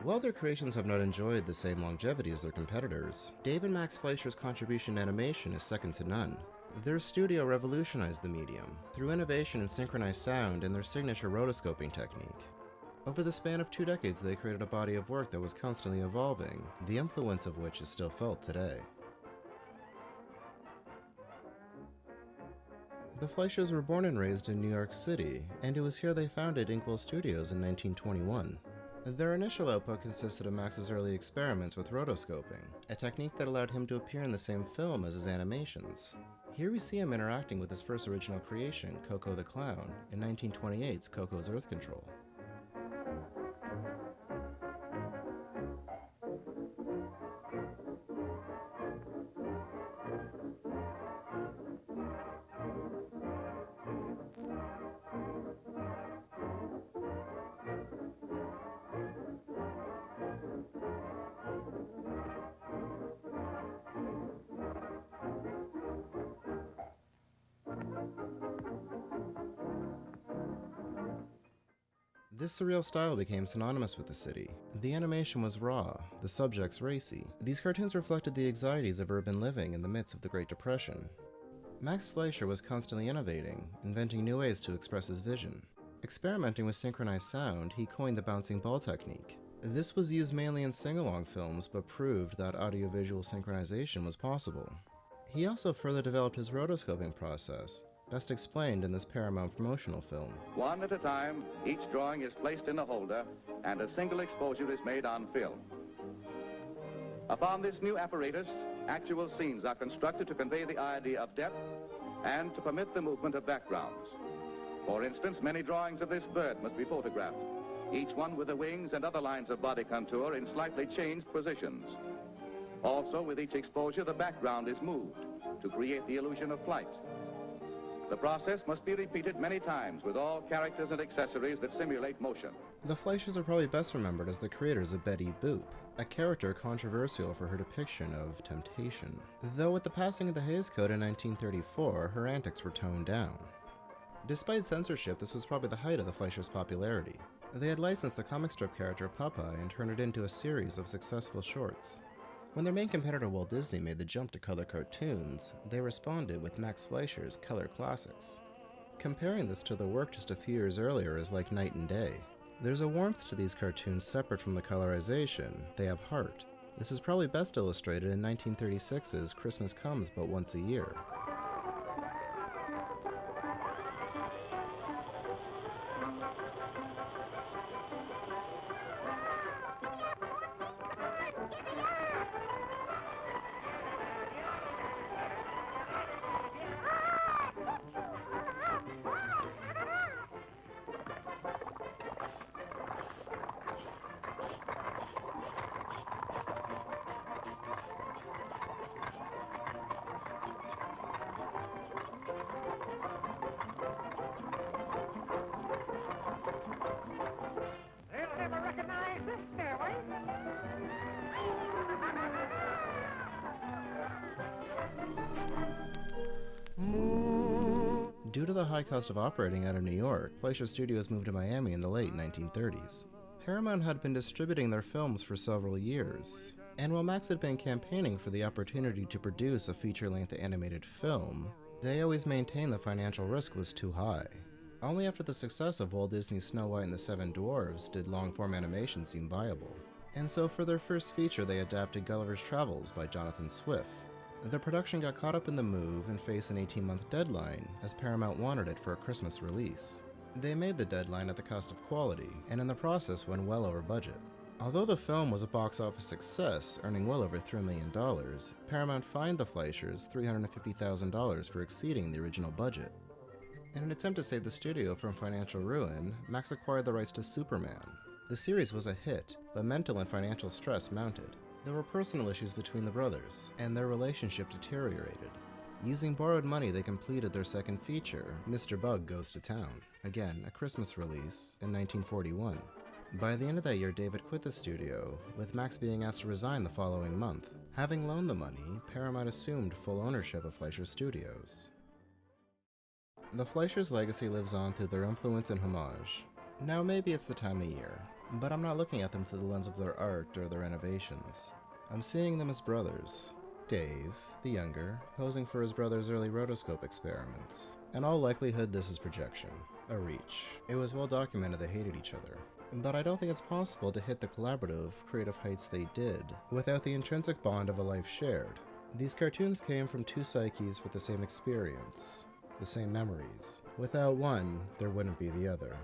While their creations have not enjoyed the same longevity as their competitors, Dave and Max Fleischer's contribution to animation is second to none. Their studio revolutionized the medium through innovation in synchronized sound and their signature rotoscoping technique. Over the span of 2 decades, they created a body of work that was constantly evolving, the influence of which is still felt today. The Fleischers were born and raised in New York City, and it was here they founded Inkwell Studios in 1921. Their initial output consisted of Max's early experiments with rotoscoping, a technique that allowed him to appear in the same film as his animations. Here we see him interacting with his first original creation, Coco the Clown, in 1928's Coco's Earth Control. This surreal style became synonymous with the city. The animation was raw, the subjects racy. These cartoons reflected the anxieties of urban living in the midst of the Great Depression. Max Fleischer was constantly innovating, inventing new ways to express his vision. Experimenting with synchronized sound, he coined the bouncing ball technique. This was used mainly in sing-along films, but proved that audiovisual synchronization was possible. He also further developed his rotoscoping process, best explained in this Paramount promotional film. One at a time, each drawing is placed in a holder, and a single exposure is made on film. Upon this new apparatus, actual scenes are constructed to convey the idea of depth and to permit the movement of backgrounds. For instance, many drawings of this bird must be photographed, each one with the wings and other lines of body contour in slightly changed positions. Also, with each exposure, the background is moved to create the illusion of flight. The process must be repeated many times with all characters and accessories that simulate motion. The Fleischers are probably best remembered as the creators of Betty Boop, a character controversial for her depiction of temptation. Though with the passing of the Hays Code in 1934, her antics were toned down. Despite censorship, this was probably the height of the Fleischers' popularity. They had licensed the comic strip character Popeye and turned it into a series of successful shorts. When their main competitor Walt Disney made the jump to color cartoons, they responded with Max Fleischer's Color Classics. Comparing this to their work just a few years earlier is like night and day. There's a warmth to these cartoons separate from the colorization. They have heart. This is probably best illustrated in 1936's Christmas Comes But Once a Year. Due to the high cost of operating out of New York, Fleischer Studios moved to Miami in the late 1930s. Paramount had been distributing their films for several years, and while Max had been campaigning for the opportunity to produce a feature-length animated film, they always maintained the financial risk was too high. Only after the success of Walt Disney's Snow White and the Seven Dwarfs did long-form animation seem viable. And so for their first feature they adapted Gulliver's Travels by Jonathan Swift. The production got caught up in the move and faced an 18-month deadline, as Paramount wanted it for a Christmas release. They made the deadline at the cost of quality, and in the process went well over budget. Although the film was a box office success, earning well over $3 million, Paramount fined the Fleischers $350,000 for exceeding the original budget. In an attempt to save the studio from financial ruin, Max acquired the rights to Superman. The series was a hit, but mental and financial stress mounted. There were personal issues between the brothers, and their relationship deteriorated. Using borrowed money, they completed their second feature, Mr. Bug Goes to Town, again a Christmas release, in 1941. By the end of that year, David quit the studio, with Max being asked to resign the following month. Having loaned the money, Paramount assumed full ownership of Fleischer Studios. The Fleischers' legacy lives on through their influence and homage. Now maybe it's the time of year. But I'm not looking at them through the lens of their art or their innovations. I'm seeing them as brothers. Dave, the younger, posing for his brother's early rotoscope experiments. In all likelihood, this is projection, a reach. It was well documented they hated each other. But I don't think it's possible to hit the collaborative, creative heights they did without the intrinsic bond of a life shared. These cartoons came from two psyches with the same experience, the same memories. Without one, there wouldn't be the other.